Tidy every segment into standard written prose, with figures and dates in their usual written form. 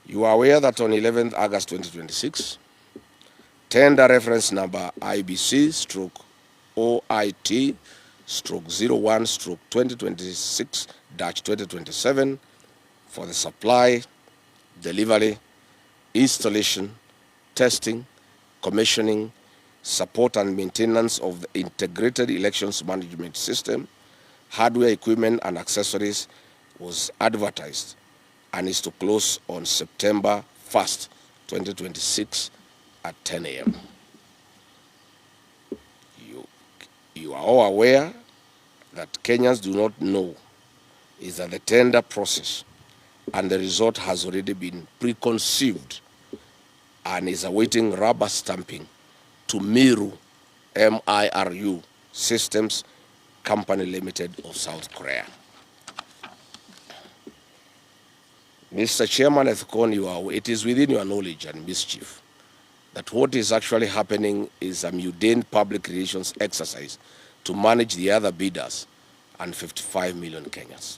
You are aware that on 11th August 2026, tender reference number IEBC stroke OIT stroke 01 stroke 2026-2027 for the supply, delivery, installation, testing, commissioning, support and maintenance of the integrated elections management system, hardware, equipment and accessories was advertised and is to close on September 1st, 2026 at 10 a.m. You are all aware that Kenyans do not know is that the tender process and the result has already been preconceived and is awaiting rubber stamping to Miru, M-I-R-U, Systems Company Limited of South Korea. Mr. Chairman, it is within your knowledge and mischief that what is actually happening is a mundane public relations exercise to manage the other bidders and 55 million Kenyans.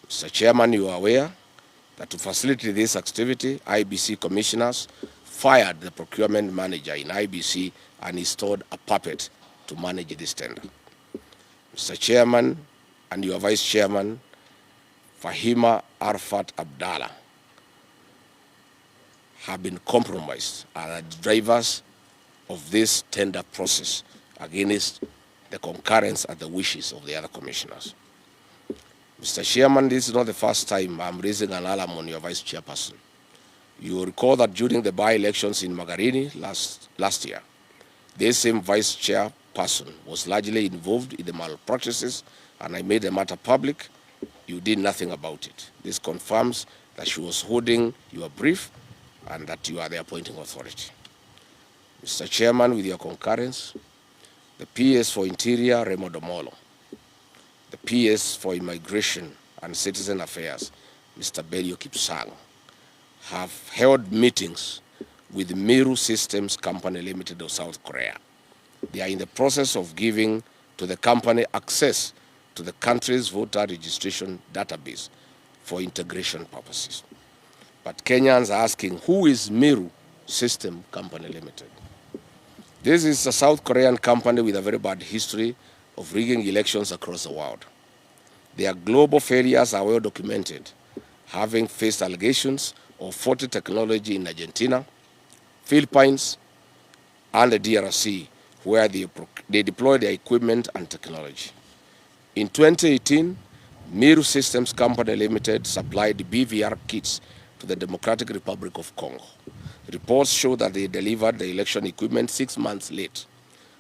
Mr. Chairman, you are aware that to facilitate this activity, IEBC commissioners fired the procurement manager in IEBC and installed a puppet to manage this tender. Mr. Chairman and your Vice Chairman, Fahima Arfat Abdallah, have been compromised as the drivers of this tender process against the concurrence and the wishes of the other commissioners. Mr. Chairman, this is not the first time I'm raising an alarm on your Vice Chairperson. You will recall that during the by-elections in Magarini last year, this same Vice Chairperson was largely involved in the malpractices, and I made the matter public. You did nothing about it. This confirms that she was holding your brief and that you are the appointing authority. Mr. Chairman, with your concurrence, the PS for Interior, Remo Domolo, the PS for Immigration and Citizen Affairs, Mr. Belio Kipsang, have held meetings with Miru Systems Company Limited of South Korea. They are in the process of giving to the company access to the country's voter registration database for integration purposes. But Kenyans are asking, who is Miru System Company Limited? This is a South Korean company with a very bad history of rigging elections across the world. Their global failures are well documented, having faced allegations of faulty technology in Argentina, Philippines, and the DRC, where they deploy their equipment and technology. In 2018, Miru Systems Company Limited supplied BVR kits to the Democratic Republic of Congo. Reports show that they delivered the election equipment 6 months late.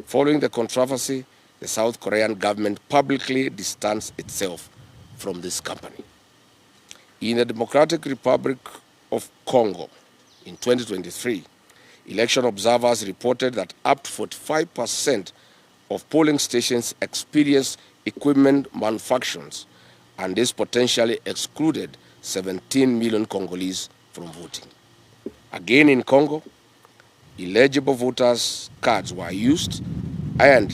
Following the controversy, the South Korean government publicly distanced itself from this company. In the Democratic Republic of Congo, in 2023, election observers reported that up to 45% of polling stations experienced equipment malfunctions, and this potentially excluded 17 million Congolese from voting. Again in Congo, illegible voters' cards were used and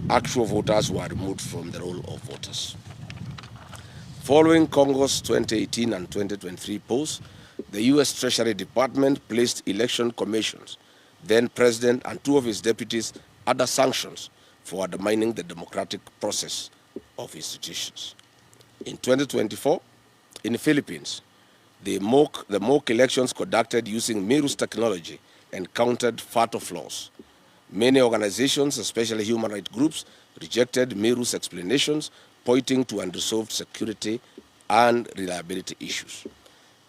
actual voters were removed from the roll of voters. Following Congo's 2018 and 2023 polls, the U.S. Treasury Department placed election commissions, then President and 2 of his deputies under sanctions for undermining the democratic process of institutions. In 2024, in the Philippines, the mock elections conducted using Miru's technology encountered fatal flaws. Many organizations, especially human rights groups, rejected Miru's explanations, pointing to unresolved security and reliability issues.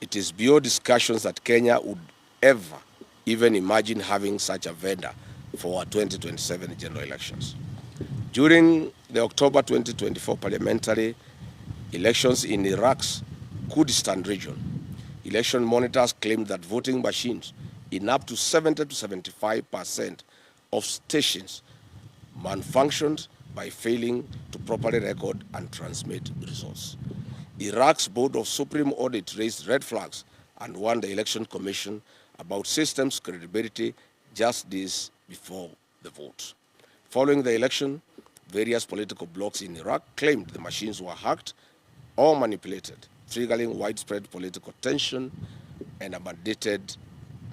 It is beyond discussions that Kenya would ever even imagine having such a vendor for our 2027 general elections. During the October 2024 parliamentary elections in Iraq's Kurdistan region, election monitors claimed that voting machines in up to 70 to 75% of stations malfunctioned by failing to properly record and transmit results. Iraq's Board of Supreme Audit raised red flags and warned the Election Commission about systems' credibility just days before the vote. Following the election, various political blocs in Iraq claimed the machines were hacked or manipulated, triggering widespread political tension and a mandated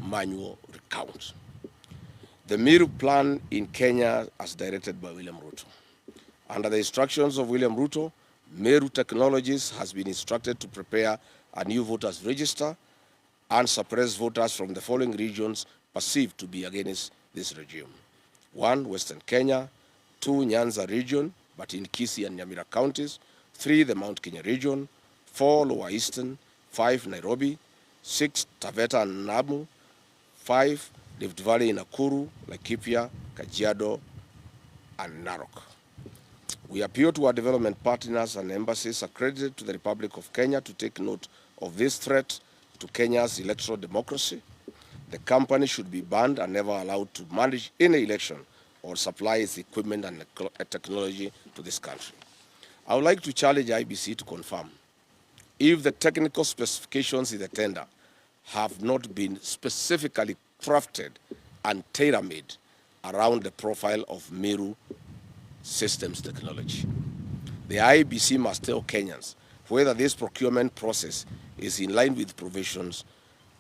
manual recount. The Meru plan in Kenya, as directed by William Ruto. Under the instructions of William Ruto, Meru Technologies has been instructed to prepare a new voters register and suppress voters from the following regions perceived to be against this regime. 1, Western Kenya; 2, Nyanza region, but in Kisii and Nyamira counties; 3, the Mount Kenya region; 4, Lower Eastern; 5, Nairobi; 6, Taveta and Namu; 5, Rift Valley in Nakuru, Laikipia, Kajiado, and Narok. We appeal to our development partners and embassies accredited to the Republic of Kenya to take note of this threat to Kenya's electoral democracy. The company should be banned and never allowed to manage any election or supply its equipment and technology to this country. I would like to challenge IEBC to confirm if the technical specifications in the tender have not been specifically crafted and tailor-made around the profile of Meru systems technology. The IEBC must tell Kenyans whether this procurement process is in line with provisions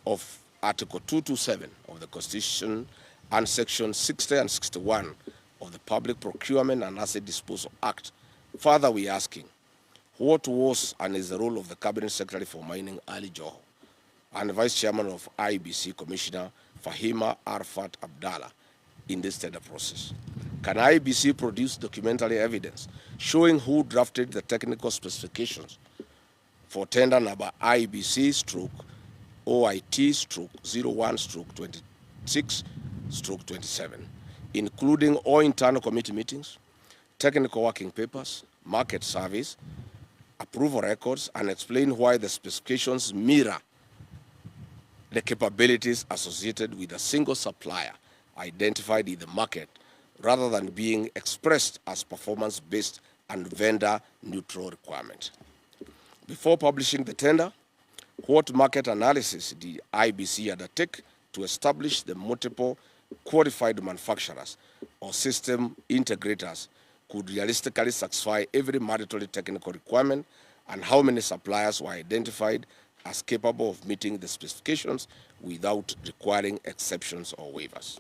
of Article 227 of the Constitution and Section 60 and 61 of the Public Procurement and Asset Disposal Act. Further, we are asking, what was and is the role of the Cabinet Secretary for Mining, Alleges, and Vice Chairman of IEBC Commissioner Fahima Arfat Abdallah in this tender process? Can IEBC produce documentary evidence showing who drafted the technical specifications for tender number IBC/OIT/01/26/27, including all internal committee meetings, technical working papers, market surveys, approval records, and explain why the specifications mirror the capabilities associated with a single supplier identified in the market, rather than being expressed as performance-based and vendor-neutral requirement. Before publishing the tender, what market analysis did IEBC undertake to establish the multiple qualified manufacturers or system integrators could realistically satisfy every mandatory technical requirement, and how many suppliers were identified as capable of meeting the specifications without requiring exceptions or waivers?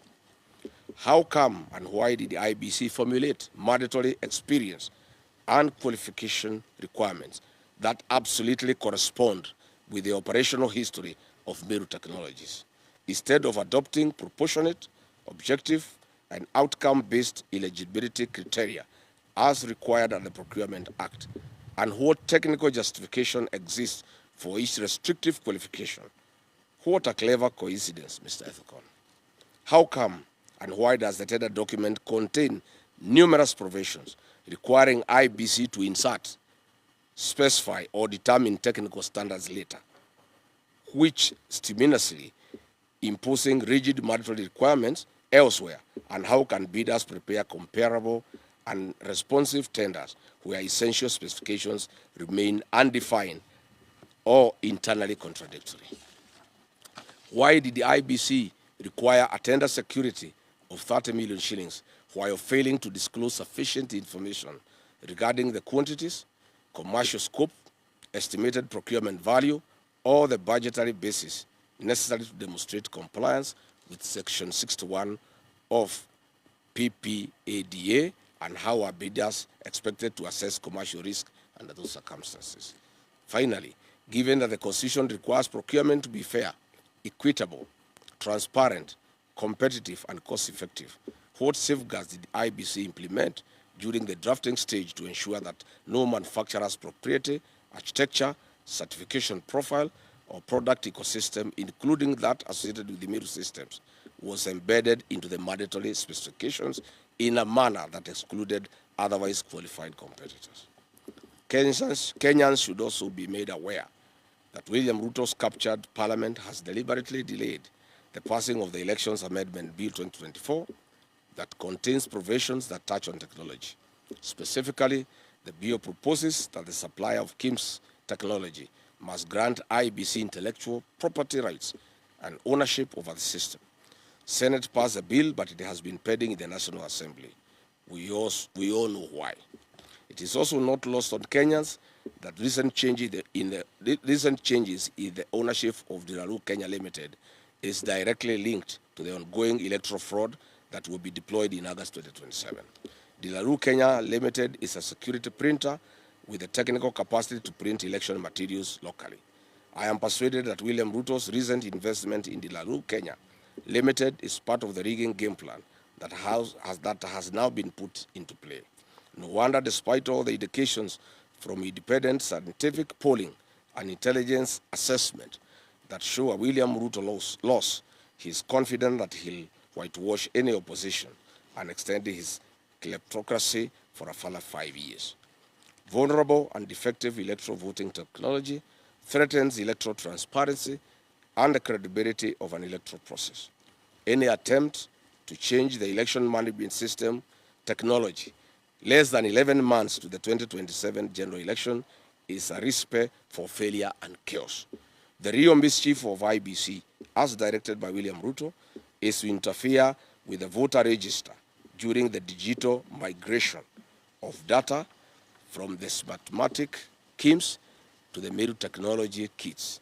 How come and why did the IEBC formulate mandatory experience and qualification requirements that absolutely correspond with the operational history of Meru Technologies, instead of adopting proportionate, objective, and outcome-based eligibility criteria as required under the Procurement Act? And what technical justification exists for each restrictive qualification? What a clever coincidence, Mr. Ethicon. How come and why does the tender document contain numerous provisions requiring IEBC to insert, specify, or determine technical standards later, which stimulously imposing rigid mandatory requirements elsewhere? And how can bidders prepare comparable and responsive tenders where essential specifications remain undefined or internally contradictory? Why did the IEBC require a tender security of 30 million shillings while failing to disclose sufficient information regarding the quantities, commercial scope, estimated procurement value, or the budgetary basis necessary to demonstrate compliance with Section 61 of PPADA, and how are bidders expected to assess commercial risk under those circumstances? Finally, given that the Constitution requires procurement to be fair, equitable, transparent, competitive, and cost-effective, what safeguards did IEBC implement during the drafting stage to ensure that no manufacturer's proprietary, architecture, certification profile, or product ecosystem, including that associated with the Meru systems, was embedded into the mandatory specifications in a manner that excluded otherwise qualified competitors? Kenyans should also be made aware that William Ruto's captured parliament has deliberately delayed the passing of the Elections Amendment Bill 2024 that contains provisions that touch on technology. Specifically, the bill proposes that the supplier of KIMS technology must grant IEBC intellectual property rights and ownership over the system. Senate passed the bill, but it has been pending in the National Assembly. We all know why. It is also not lost on Kenyans that recent changes in the ownership of Dilaru Kenya Limited is directly linked to the ongoing electoral fraud that will be deployed in August 2027. Dilaru Kenya Limited is a security printer with the technical capacity to print election materials locally. I am persuaded that William Ruto's recent investment in Dilaru Kenya Limited is part of the rigging game plan that has now been put into play. No wonder, despite all the indications from independent scientific polling and intelligence assessment that show a William Ruto loss, he is confident that he'll whitewash any opposition and extend his kleptocracy for a further 5 years. Vulnerable and defective electoral voting technology threatens electoral transparency and the credibility of an electoral process. Any attempt to change the election management system technology less than 11 months to the 2027 general election is a recipe for failure and chaos. The real mischief of IEBC, as directed by William Ruto, is to interfere with the voter register during the digital migration of data from the smartmatic KIMS to the middle technology kits.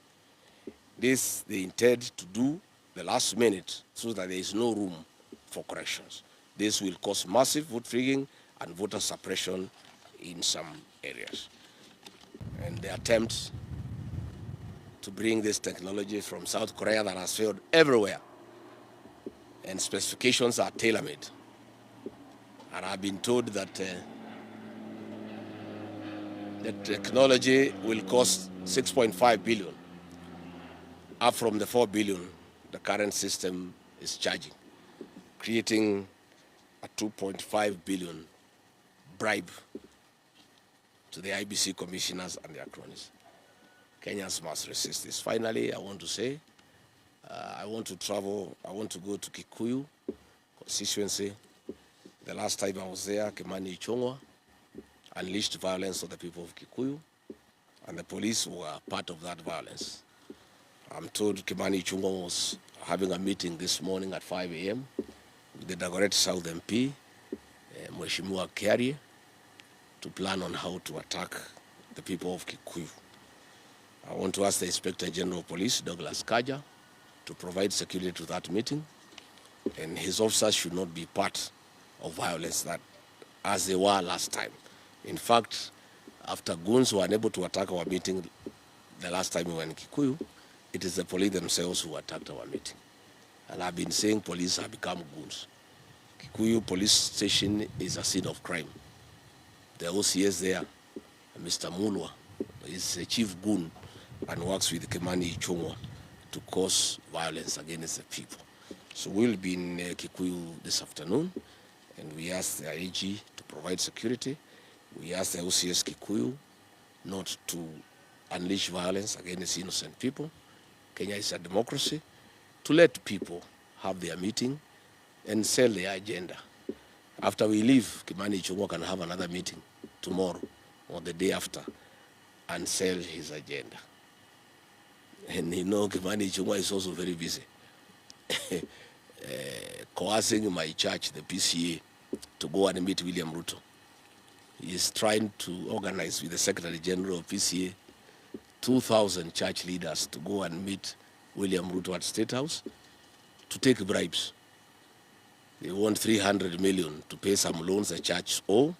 This they intend to do the last minute so that there is no room for corrections. This will cause massive vote rigging and voter suppression in some areas. And the attempt to bring this technology from South Korea that has failed everywhere, and specifications are tailor-made. And I've been told that the technology will cost 6.5 billion, up from the 4 billion the current system is charging, creating a 2.5 billion bribe to the IEBC commissioners and their cronies. Kenyans must resist this. Finally, I want to say, I want to go to Kikuyu constituency. The last time I was there, Kimani Ichung'wah unleashed violence on the people of Kikuyu, and the police were part of that violence. I'm told Kimani Ichung'wah was having a meeting this morning at 5 a.m. with the Dagoretti South MP, Mheshimiwa Kiari, to plan on how to attack the people of Kikuyu. I want to ask the Inspector General of Police, Douglas Kaja, to provide security to that meeting, and his officers should not be part of violence that as they were last time. In fact, after goons were unable to attack our meeting the last time we were in Kikuyu, it is the police themselves who attacked our meeting. And I've been saying police have become goons. Kikuyu police station is a scene of crime. The OCS there, Mr. Mulwa, is a chief goon and works with Kimani Ichung'wah to cause violence against the people. So we'll be in Kikuyu this afternoon, and we ask the AG to provide security. We ask the OCS Kikuyu not to unleash violence against innocent people. Kenya is a democracy. To let people have their meeting and sell their agenda. After we leave, Kimani Ichung'wah can have another meeting tomorrow or the day after and sell his agenda. And you know, Kimani Ichung'wah is also very busy. Coercing my church, the PCA, to go and meet William Ruto. He is trying to organize with the Secretary General of PCA 2,000 church leaders to go and meet William Ruto at State House to take bribes. They want 300 million to pay some loans the church owe,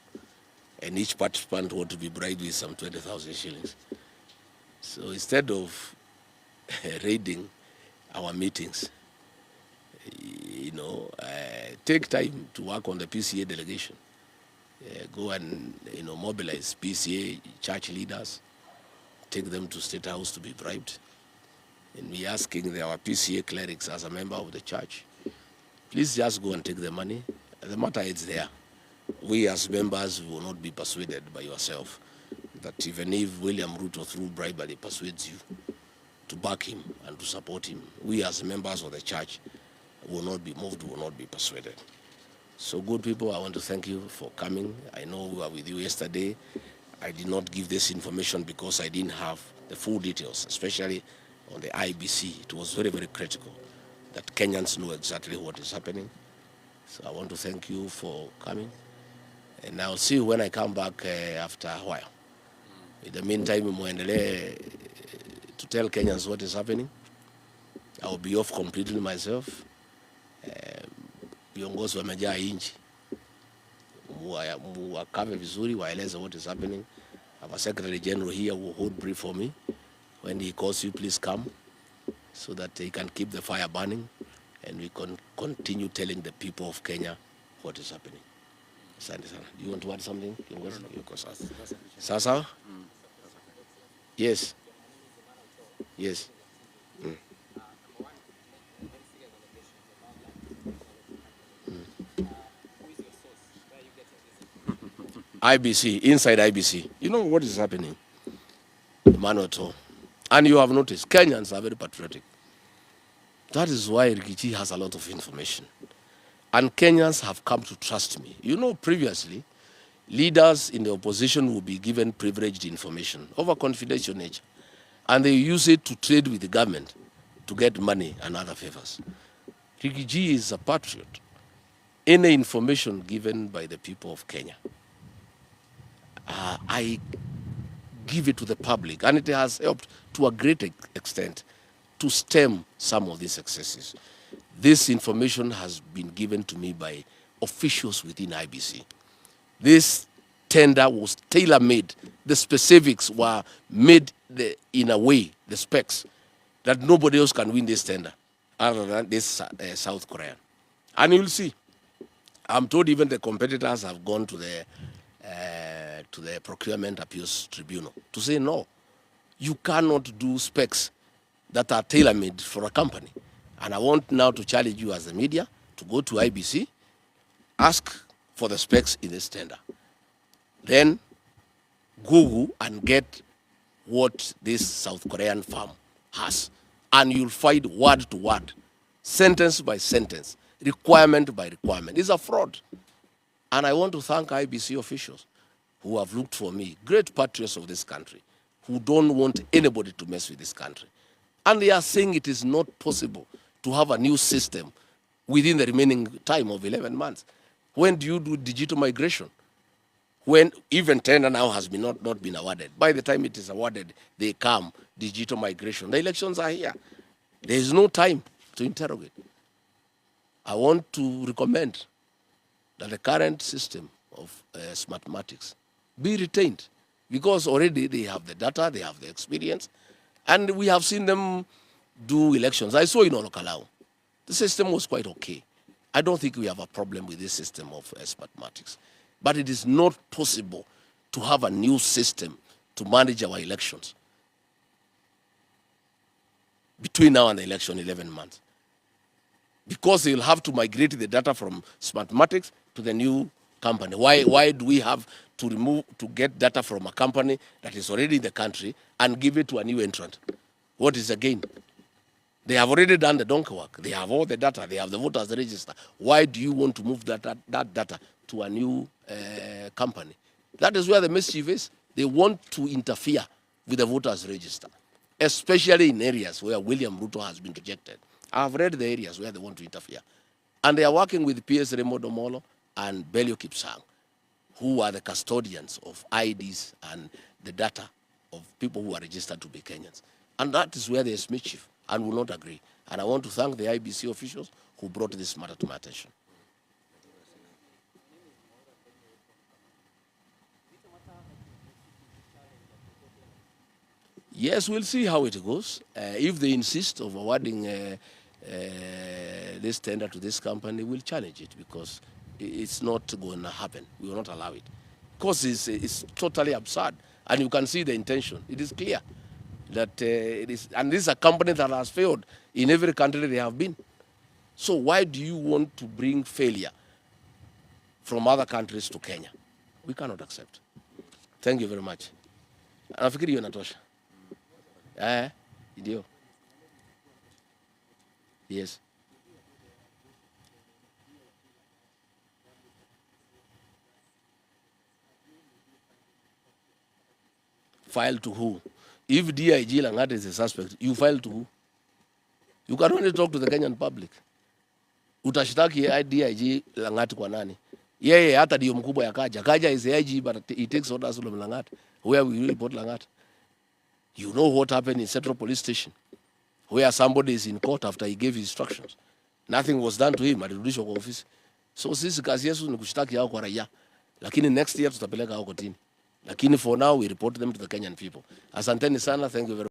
and each participant want to be bribed with some 20,000 shillings. So instead of raiding our meetings, take time to work on the PCA delegation. Go and mobilize PCA church leaders, take them to State House to be bribed. And we asking our PCA clerics as a member of the church, please just go and take the money. The matter is there. We as members will not be persuaded by yourself that even if William Ruto through bribery persuades you to back him and to support him, we as members of the church will not be moved, will not be persuaded. So good people, I want to thank you for coming. I know we were with you yesterday. I did not give this information because I didn't have the full details, especially on the IEBC. It was very, very critical that Kenyans know exactly what is happening. So I want to thank you for coming. And I'll see you when I come back after a while. In the meantime, muendelee to tell Kenyans what is happening. I will be off completely myself. Viongozi wamejaa inchi, wakave vizuri, waeleze what is happening. Our Secretary General here will hold brief for me. When he calls you, please come, so that he can keep the fire burning and we can continue telling the people of Kenya what is happening. Asante sana. Do you want to add something? Sasa? Yes. Yes. IBC, inside IBC. You know what is happening? Manoto. And you have noticed, Kenyans are very patriotic. That is why Rikichi has a lot of information. And Kenyans have come to trust me. You know, previously, leaders in the opposition would be given privileged information of a confidential nature. And they use it to trade with the government to get money and other favors. Rikichi is a patriot. Any information given by the people of Kenya, I give it to the public, and it has helped to a great extent to stem some of these excesses. This information has been given to me by officials within IBC. This tender was tailor-made. The specifics were made in a way, the specs, that nobody else can win this tender other than this South Korean. And you'll see, I'm told even the competitors have gone to the Procurement Appeals Tribunal to say, no, you cannot do specs that are tailor-made for a company. And I want now to challenge you as the media to go to IBC, ask for the specs in this tender. Then Google and get what this South Korean firm has. And you'll find word to word, sentence by sentence, requirement by requirement. It's a fraud. And I want to thank IBC officials who have looked for me, great patriots of this country, who don't want anybody to mess with this country. And they are saying it is not possible to have a new system within the remaining time of 11 months. When do you do digital migration? When even tender now has been not been awarded. By the time it is awarded, they come, digital migration. The elections are here. There is no time to interrogate. I want to recommend that the current system of Smartmatics be retained, because already they have the data, they have the experience, and we have seen them do elections. I saw in Olokalau, the system was quite okay. I don't think we have a problem with this system of Smartmatics. But it is not possible to have a new system to manage our elections between now and the election, 11 months. Because they'll have to migrate the data from Smartmatics to the new company. Why do we have to get data from a company that is already in the country and give it to a new entrant? What is the gain? They have already done the donkey work. They have all the data. They have the voters register. Why do you want to move that data to a new company? That is where the mischief is. They want to interfere with the voters register, especially in areas where William Ruto has been rejected. I've read the areas where they want to interfere. And they are working with PS Remodomolo and Belio Kipsang, who are the custodians of IDs and the data of people who are registered to be Kenyans. And that is where there is mischief, and will not agree. And I want to thank the IBC officials who brought this matter to my attention. Yes, we'll see how it goes. If they insist of awarding this tender to this company, we'll challenge it, because it's not going to happen. We will not allow it. Because it's totally absurd. And you can see the intention. It is clear that it is, and this is a company that has failed in every country they have been. So why do you want to bring failure from other countries to Kenya? We cannot accept. Thank you very much. Nafikiri hiyo inatosha. Ndio. Yes. File to who? If DIG Langat is a suspect, you file to who? You can only talk to the Kenyan public. Utashitaki DIG Langat kwa nani? Yeye hata ndio mkubwa ya Kaja. Kaja is the IG, but he takes orders from Langat. Where will you report Langat? You know what happened in Central Police Station, where somebody is in court after he gave instructions. Nothing was done to him, alirudishwa kwa ofisi. So sisi kazi yetu ni kushtaki hao kwa raia. Lakini next year tutapeleka hao kotini. Lakini for now we report them to the Kenyan people. Asanteni sana, thank you very much.